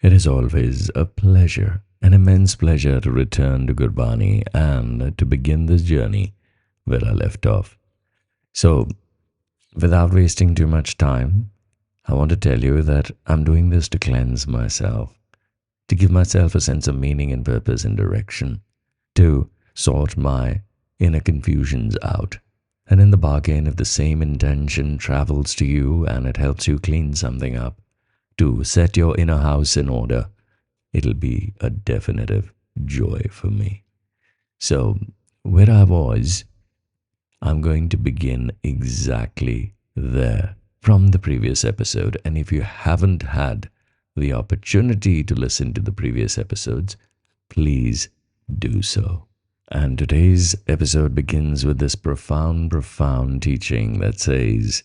It is always a pleasure, an immense pleasure to return to Gurbani and to begin this journey where I left off. So, without wasting too much time, I want to tell you that I'm doing this to cleanse myself, to give myself a sense of meaning and purpose and direction, to sort my inner confusions out. And in the bargain, if the same intention travels to you and it helps you clean something up, to set your inner house in order, it'll be a definitive joy for me. So, where I was, I'm going to begin exactly there from the previous episode. And if you haven't had the opportunity to listen to the previous episodes, please do so. And today's episode begins with this profound teaching that says,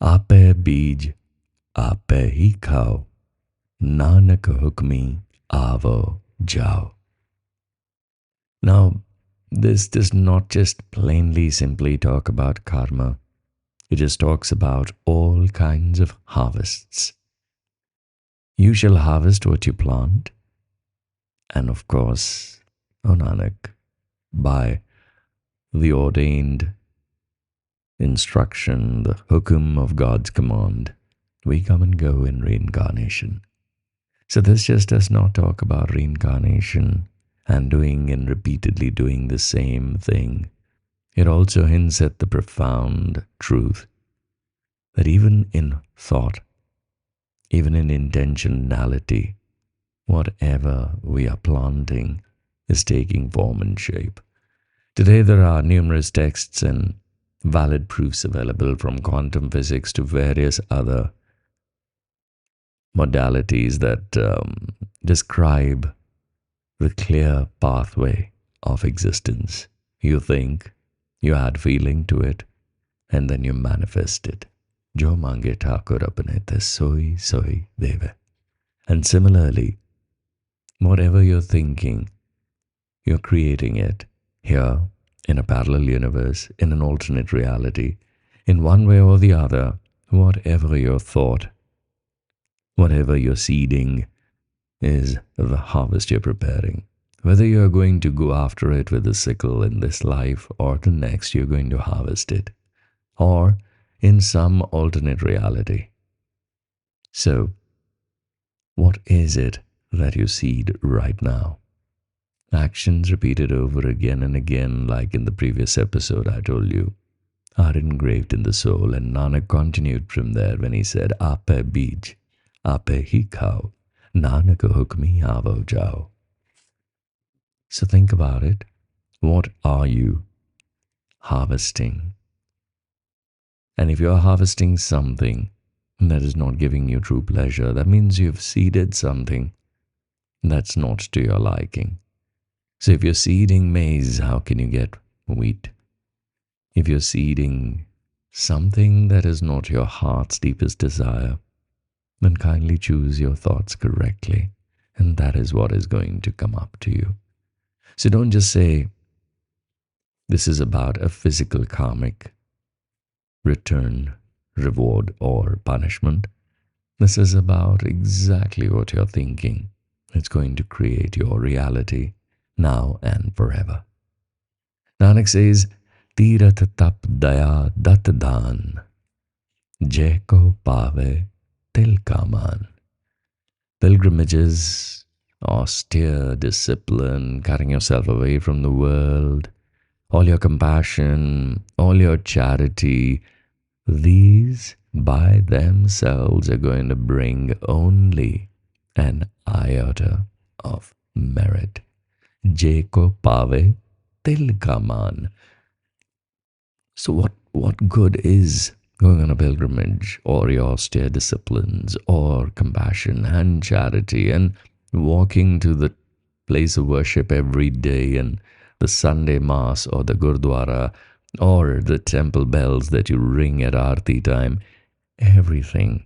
Ape bij, ape hi khao, nanak hukmi avo jao. Now, this does not just plainly simply talk about karma. It just talks about all kinds of harvests. You shall harvest what you plant. And of course, O Nanak, by the ordained instruction, the hukum of God's command, we come and go in reincarnation. So this just does not talk about reincarnation and doing and repeatedly doing the same thing. It also hints at the profound truth that even in thought, even in intentionality, whatever we are planting is taking form and shape. Today there are numerous texts and valid proofs available, from quantum physics to various other modalities that describe the clear pathway of existence. You think, you add feeling to it, and then you manifest it. Jo mange thakur apne te soi deve. And similarly, whatever you're thinking, you're creating it here, in a parallel universe, in an alternate reality, in one way or the other. Whatever your thought, whatever you're seeding, is the harvest you're preparing. Whether you're going to go after it with a sickle in this life or the next, you're going to harvest it, or in some alternate reality. So, what is it that you seed right now? Actions repeated over again and again, like in the previous episode I told you, are engraved in the soul. And Nanak continued from there when he said, Ape bij, ape hi khao, nanak hukmi avo jao. So think about it. What are you harvesting? And if you're harvesting something that is not giving you true pleasure, that means you've seeded something that's not to your liking. So if you're seeding maize, how can you get wheat? If you're seeding something that is not your heart's deepest desire, then kindly choose your thoughts correctly, and that is what is going to come up to you. So don't just say, this is about a physical karmic return, reward, or punishment. This is about exactly what you're thinking. It's going to create your reality now and forever. Nanak says, Tirat tap daya dat dhan, jai ko pave til ka maan. Pilgrimages, austere discipline, cutting yourself away from the world, all your compassion, all your charity, these by themselves are going to bring only an iota of merit. Jeko pave til ka maan. So what good is going on a pilgrimage, or your austere disciplines, or compassion and charity, and walking to the place of worship every day, and the Sunday Mass, or the Gurdwara, or the temple bells that you ring at Aarti time? Everything,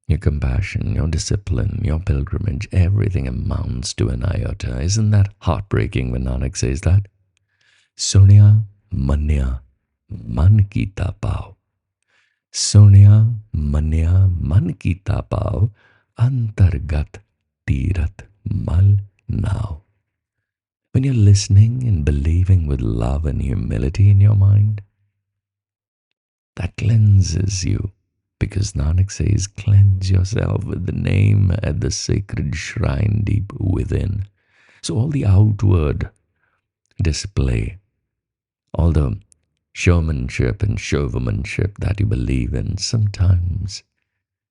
your compassion, your discipline, your pilgrimage, everything amounts to an iota. Isn't that heartbreaking when Nanak says that? Sonia manya man kita pao. Sonia manya man kita pao, Antargat Tirat Mal now. When you're listening and believing with love and humility in your mind, that cleanses you. Because Nanak says, cleanse yourself with the name at the sacred shrine deep within. So all the outward display, all the showmanship and showwomanship that you believe in sometimes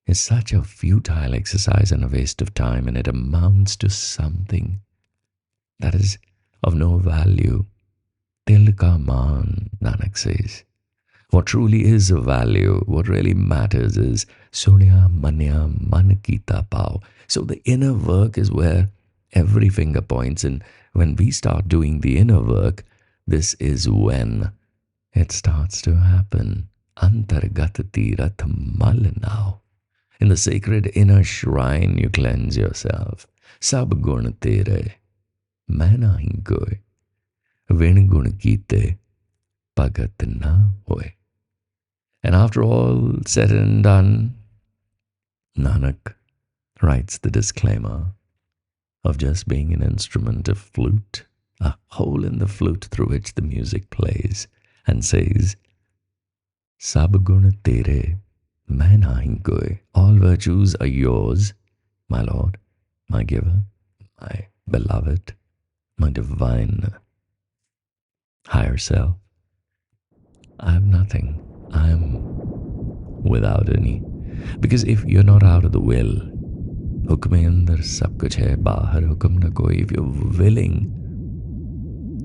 is such a futile exercise and a waste of time, and it amounts to something that is of no value. Dil ka maan, Nanak says. What truly is of value, what really matters is Sunya Manya Man Kita Pao. So the inner work is where every finger points, and when we start doing the inner work, this is when it starts to happen. Antargat Tirat Mal now. In the sacred inner shrine, you cleanse yourself. Sab gun tere, main nahi koi. Vin gun kite, pagat na hoy. And after all said and done, Nanak writes the disclaimer of just being an instrument of flute, a hole in the flute through which the music plays, and says, Sab gun tere, main nahi koi. All virtues are yours, my Lord, my giver, my beloved, my divine higher self. I have nothing. I am without any. Because if you're not out of the will, hukm andar sab kuch hai, bahar hukm na koi. If you're willing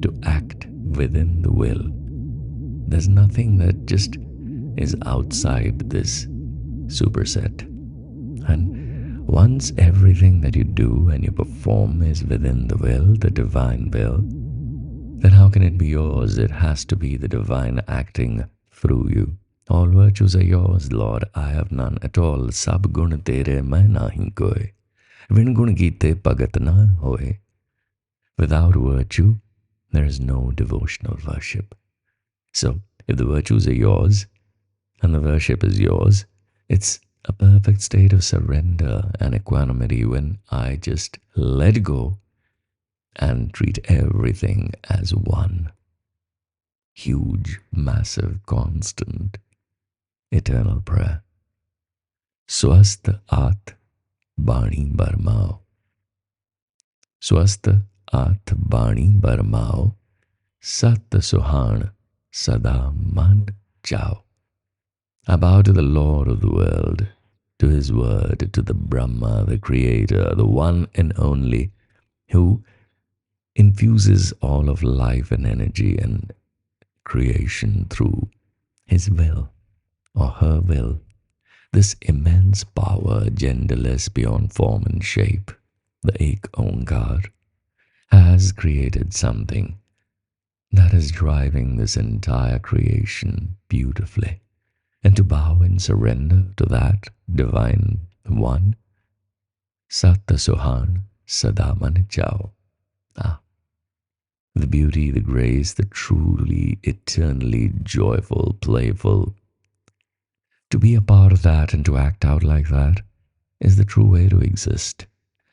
to act within the will, there's nothing that just is outside this superset. And once everything that you do and you perform is within the will, the divine will, then how can it be yours? It has to be the divine acting through you. All virtues are yours, Lord. I have none at all. Sab gun tere main nahi koi. Vin gun gite pagat na hoy. Without virtue, there is no devotional worship. So, if the virtues are yours and the worship is yours, it's a perfect state of surrender and equanimity when I just let go and treat everything as one huge, massive, constant, eternal prayer. Swast At Bani Barmao. Swast At Bani Barmao. Sat Suhan Sada Man Chao. I bow to the Lord of the world, to his word, to the Brahma, the creator, the one and only, who infuses all of life and energy and creation through his will or her will. This immense power, genderless beyond form and shape, the Ek Onkar, has created something that is driving this entire creation beautifully. And to bow in surrender to that divine one, Satta Sohan Sadaman Chao. The beauty, the grace, the truly, eternally joyful, playful. To be a part of that and to act out like that is the true way to exist.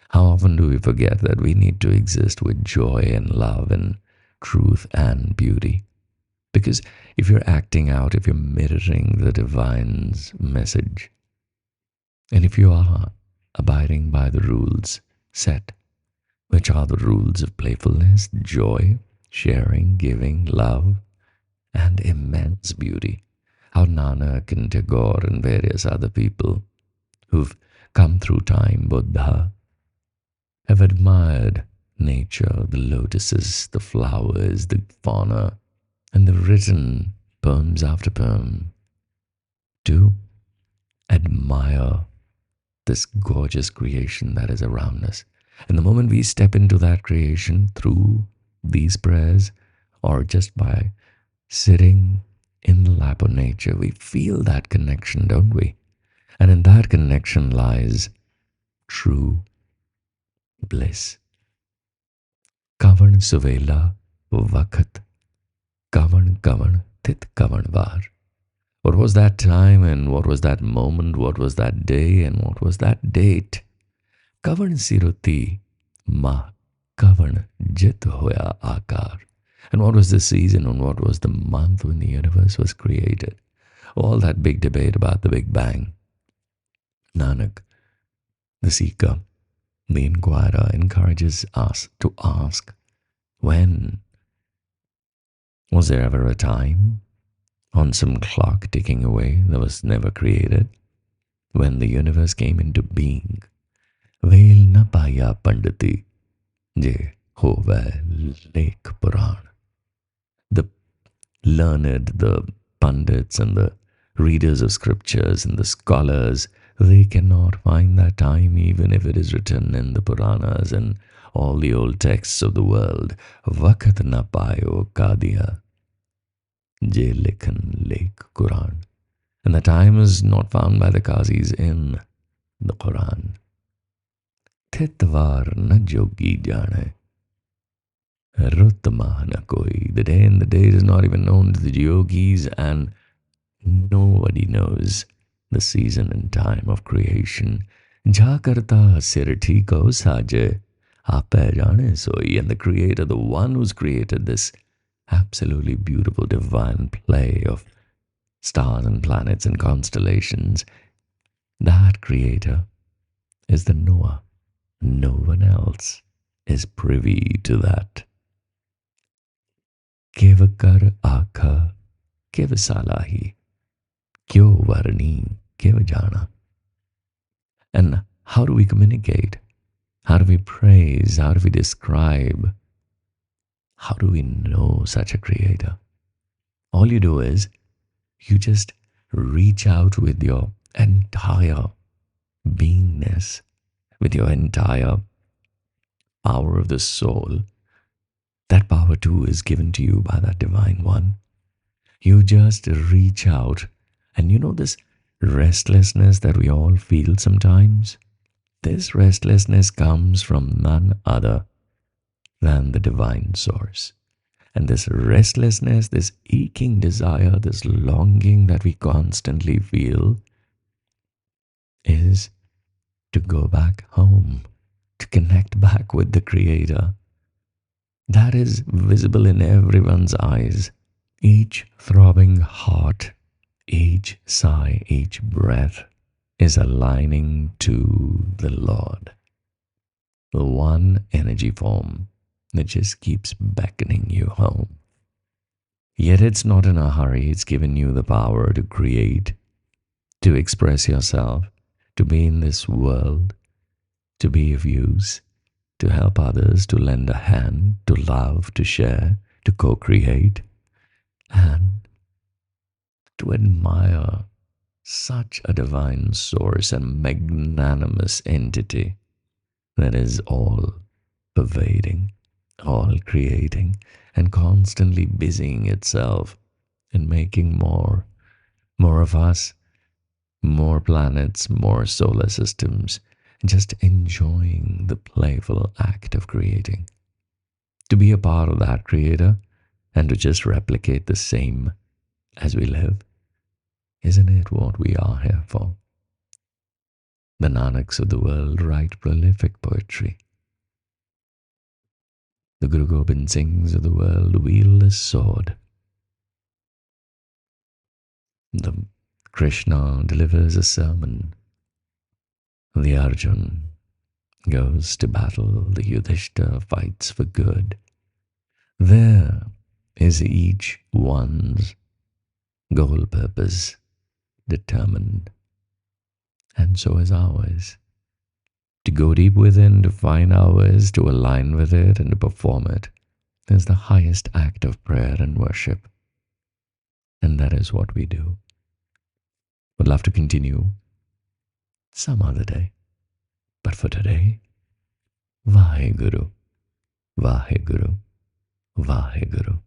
How often do we forget that we need to exist with joy and love and truth and beauty? Because if you're acting out, if you're mirroring the divine's message, and if you are abiding by the rules set, which are the rules of playfulness, joy, sharing, giving, love, and immense beauty, how Nanak and Tagore and various other people who've come through time, Buddha, have admired nature, the lotuses, the flowers, the fauna, and they've written poems after poem to admire this gorgeous creation that is around us. And the moment we step into that creation through these prayers, or just by sitting in the lap of nature, we feel that connection, don't we? And in that connection lies true bliss. Kavan Suvela Vakat Kavan Kavan Tit Kavan Var. What was that time and what was that moment? What was that day and what was that date Kavan Siruti Ma Kavan Jit Hoya Akar. And what was the season and what was the month when the universe was created? All that big debate about the Big Bang. Nanak, the seeker, the inquirer, encourages us to ask, when? Was there ever a time on some clock ticking away that was never created? When the universe came into being, Veil na paya panditi je hove lake Puran. The learned, the pundits and the readers of scriptures and the scholars, they cannot find that time even if it is written in the Puranas and all the old texts of the world. Vakat na payo kadiya je likhan lake Quran. And the time is not found by the Qazis in the Quran. Titvar na jogi jane. Ruttama na koi. The day and the date is not even known to the yogis, and nobody knows the season and time of creation. Ja karta sir ko saje. Ape jane soi. And the creator, the one who's created this absolutely beautiful divine play of stars and planets and constellations, that creator is the knower. No one else is privy to that. Kevakar akha kevasalahi kyo varni kevajana. And how do we communicate? How do we praise? How do we describe? How do we know such a creator? All you do is you just reach out with your entire beingness, with your entire power of the soul. That power too is given to you by that divine one. You just reach out, and you know this restlessness that we all feel sometimes? This restlessness comes from none other than the divine source. And this restlessness, this aching desire, this longing that we constantly feel is to go back home, to connect back with the Creator. That is visible in everyone's eyes. Each throbbing heart, each sigh, each breath is aligning to the Lord. The one energy form that just keeps beckoning you home. Yet it's not in a hurry. It's given you the power to create, to express yourself, to be in this world, to be of use, to help others, to lend a hand, to love, to share, to co-create, and to admire such a divine source and magnanimous entity that is all pervading, all creating, and constantly busying itself in making more of us, more planets, more solar systems, just enjoying the playful act of creating. To be a part of that creator and to just replicate the same as we live, isn't it what we are here for? The Nanaks of the world write prolific poetry. The Guru Gobind Singhs of the world wield a sword. The Krishna delivers a sermon. The Arjun goes to battle. The Yudhishthira fights for good. There is each one's goal purpose determined. And so is ours. To go deep within, to find ours, to align with it, and to perform it is the highest act of prayer and worship. And that is what we do. Would love to continue some other day. But for today, Vaheguru, Vaheguru, Vaheguru.